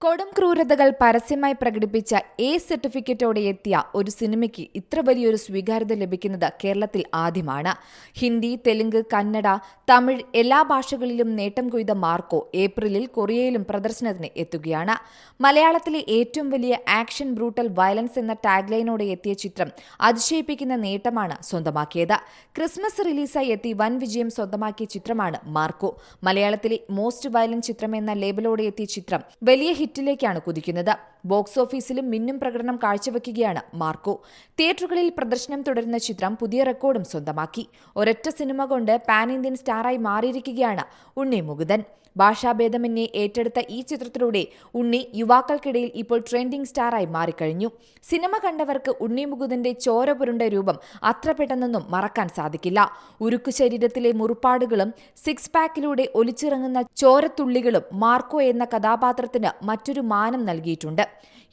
കൊടും ക്രൂരതകൾ പരസ്യമായി പ്രകടിപ്പിച്ച എ സർട്ടിഫിക്കറ്റോടെ എത്തിയ ഒരു സിനിമയ്ക്ക് ഇത്ര വലിയൊരു സ്വീകാര്യത ലഭിക്കുന്നത് കേരളത്തിൽ ആദ്യമാണ്. ഹിന്ദി, തെലുങ്ക്, കന്നഡ, തമിഴ് എല്ലാ ഭാഷകളിലും നേട്ടം കൊയ്ത മാർക്കോ ഏപ്രിലിൽ കൊറിയയിലും പ്രദർശനത്തിന് എത്തുകയാണ്. മലയാളത്തിലെ ഏറ്റവും വലിയ ആക്ഷൻ ബ്രൂട്ടൽ വയലൻസ് എന്ന ടാഗ്ലൈനോടെ എത്തിയ ചിത്രം അതിശയിപ്പിക്കുന്ന നേട്ടമാണ് സ്വന്തമാക്കിയത്. ക്രിസ്മസ് റിലീസായി എത്തി വൻ വിജയം സ്വന്തമാക്കിയ ചിത്രമാണ് മാർക്കോ. മലയാളത്തിലെ മോസ്റ്റ് വയലന്റ് ചിത്രം എന്ന ലേബലോടെ എത്തിയ ചിത്രം വലിയ ഹിറ്റിലേക്കാണ് കുതിക്കുന്നത്. ബോക്സ് ഓഫീസിലും മിന്നും പ്രകടനം കാഴ്ചവെക്കുകയാണ് മാർക്കോ. തിയേറ്ററുകളിൽ പ്രദർശനം തുടരുന്ന ചിത്രം പുതിയ റെക്കോർഡും സ്വന്തമാക്കി. ഒരൊറ്റ സിനിമ കൊണ്ട് പാൻ ഇന്ത്യൻ സ്റ്റാറായി മാറിയിരിക്കുകയാണ് ഉണ്ണി മുകുന്ദൻ. ഭാഷാഭേദമന്യേ ഏറ്റെടുത്ത ഈ ചിത്രത്തിലൂടെ ഉണ്ണി യുവാക്കൾക്കിടയിൽ ഇപ്പോൾ ട്രെൻഡിംഗ് സ്റ്റാറായി മാറിക്കഴിഞ്ഞു. സിനിമ കണ്ടവർക്ക് ഉണ്ണി മുകുന്ദന്റെ ചോര പുരുണ്ട രൂപം അത്ര പെട്ടെന്നൊന്നും മറക്കാൻ സാധിക്കില്ല. ഉരുക്കു ശരീരത്തിലെ മുറിപ്പാടുകളും സിക്സ് പാക്കിലൂടെ ഒലിച്ചിറങ്ങുന്ന ചോരത്തുള്ളികളും മാർക്കോ എന്ന കഥാപാത്രത്തിന് മറ്റൊരു മാനം നൽകിയിട്ടുണ്ട്.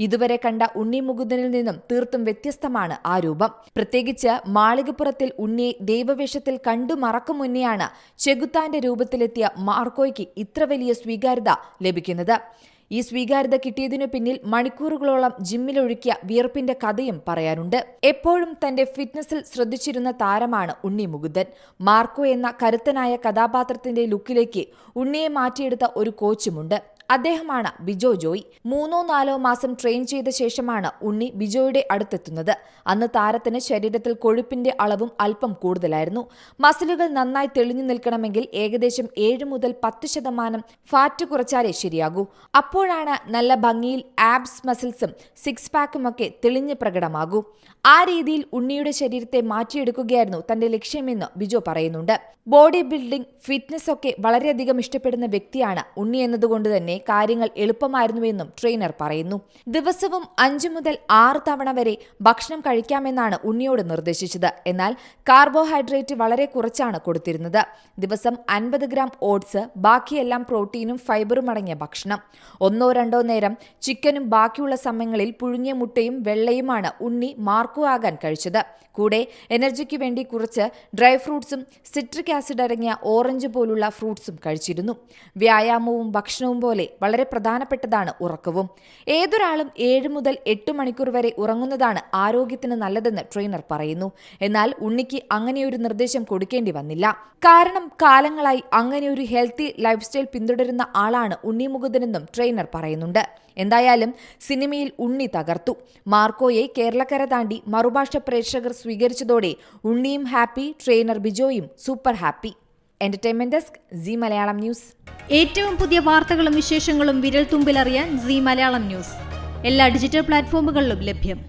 ഇതുവരെ കണ്ട ഉണ്ണി മുകുന്ദനിൽ നിന്നും തീർത്തും വ്യത്യസ്തമാണ് ആ രൂപം. പ്രത്യേകിച്ച് മാളികപ്പുറത്തിൽ ഉണ്ണിയെ ദൈവവേഷത്തിൽ കണ്ടു മറക്കും മുന്നെയാണ് ചെകുത്താന്റെ രൂപത്തിലെത്തിയ മാർക്കോയ്ക്ക് ഇത്ര വലിയ സ്വീകാര്യത ലഭിക്കുന്നത്. ഈ സ്വീകാര്യത കിട്ടിയതിനു പിന്നിൽ മണിക്കൂറുകളോളം ജിമ്മിലൊഴുക്കിയ വിയർപ്പിന്റെ കഥയും പറയാനുണ്ട്. എപ്പോഴും തന്റെ ഫിറ്റ്നസിൽ ശ്രദ്ധിച്ചിരുന്ന താരമാണ് ഉണ്ണി മുകുന്ദൻ. മാർക്കോ എന്ന കരുത്തനായ കഥാപാത്രത്തിന്റെ ലുക്കിലേക്ക് ഉണ്ണിയെ മാറ്റിയെടുത്ത ഒരു കോച്ചുമുണ്ട്. അദ്ദേഹമാണ് ബിജോ ജോയ്. 3-4 മാസം ട്രെയിൻ ചെയ്ത ശേഷമാണ് ഉണ്ണി ബിജോയുടെ അടുത്തെത്തുന്നത്. അന്ന് താരത്തിന് ശരീരത്തിൽ കൊഴുപ്പിന്റെ അളവും അല്പം കൂടുതലായിരുന്നു. മസിലുകൾ നന്നായി തെളിഞ്ഞു നിൽക്കണമെങ്കിൽ ഏകദേശം 7 മുതൽ 10% ഫാറ്റ് കുറച്ചാലേ ശരിയാകൂ. അപ്പോഴാണ് നല്ല ഭംഗിയിൽ ആബ്സ്, മസിൽസും സിക്സ് പാക്കുമൊക്കെ തെളിഞ്ഞ് പ്രകടമാകൂ. ആ രീതിയിൽ ഉണ്ണിയുടെ ശരീരത്തെ മാറ്റിയെടുക്കുകയായിരുന്നു തന്റെ ലക്ഷ്യമെന്ന് ബിജോ പറയുന്നുണ്ട്. ബോഡി ബിൽഡിംഗ്, ഫിറ്റ്നസ് ഒക്കെ വളരെയധികം ഇഷ്ടപ്പെടുന്ന വ്യക്തിയാണ് ഉണ്ണി എന്നതുകൊണ്ട് തന്നെ കാര്യങ്ങൾ എളുപ്പമായിരുന്നുവെന്നും ട്രെയിനർ പറയുന്നു. ദിവസവും 5 മുതൽ 6 തവണ വരെ ഭക്ഷണം കഴിക്കാമെന്നാണ് ഉണ്ണിയോട് നിർദ്ദേശിച്ചത്. എന്നാൽ കാർബോഹൈഡ്രേറ്റ് വളരെ കുറച്ചാണ് കൊടുത്തിരുന്നത്. ദിവസം 50 ഗ്രാം ഓട്സ്, ബാക്കിയെല്ലാം പ്രോട്ടീനും ഫൈബറും അടങ്ങിയ ഭക്ഷണം. 1-2 നേരം ചിക്കനും ബാക്കിയുള്ള സമയങ്ങളിൽ പുഴുങ്ങിയ മുട്ടയും വെള്ളയുമാണ് ഉണ്ണി മാർക്കോ ആകാൻ കഴിച്ചത്. കൂടെ എനർജിക്ക് വേണ്ടി കുറച്ച് ഡ്രൈ ഫ്രൂട്ട്സും സിട്രിക് ആസിഡ് അടങ്ങിയ ഓറഞ്ച് പോലുള്ള ഫ്രൂട്ട്സും കഴിച്ചിരുന്നു. വ്യായാമവും ഭക്ഷണവും പോലെ വളരെ പ്രധാനപ്പെട്ടതാണ് ഉറക്കവും. ഏതൊരാളും 7 മുതൽ 8 മണിക്കൂർ വരെ ഉറങ്ങുന്നതാണ് ആരോഗ്യത്തിന് നല്ലതെന്ന് ട്രെയിനർ പറയുന്നു. എന്നാൽ ഉണ്ണിക്ക് അങ്ങനെയൊരു നിർദ്ദേശം കൊടുക്കേണ്ടി വന്നില്ല. കാരണം കാലങ്ങളായി അങ്ങനെയൊരു ഹെൽത്തി ലൈഫ് സ്റ്റൈൽ പിന്തുടരുന്ന ആളാണ് ഉണ്ണി മുകുന്ദനെന്നും ട്രെയിനർ പറയുന്നുണ്ട്. എന്തായാലും സിനിമയിൽ ഉണ്ണി തകർത്തു. മാർക്കോയെ കേരളക്കര താണ്ടി മറുഭാഷ പ്രേക്ഷകർ സ്വീകരിച്ചതോടെ ഉണ്ണിയും ഹാപ്പി, ട്രെയിനർ ബിജോയും super happy. Entertainment desk, Zee Malayalam news. ഏറ്റവും പുതിയ വാർത്തകളും വിശേഷങ്ങളും വിരൽ തുമ്പിലറിയാൻ സി മലയാളം ന്യൂസ് എല്ലാ ഡിജിറ്റൽ പ്ലാറ്റ്ഫോമുകളിലും ലഭ്യം.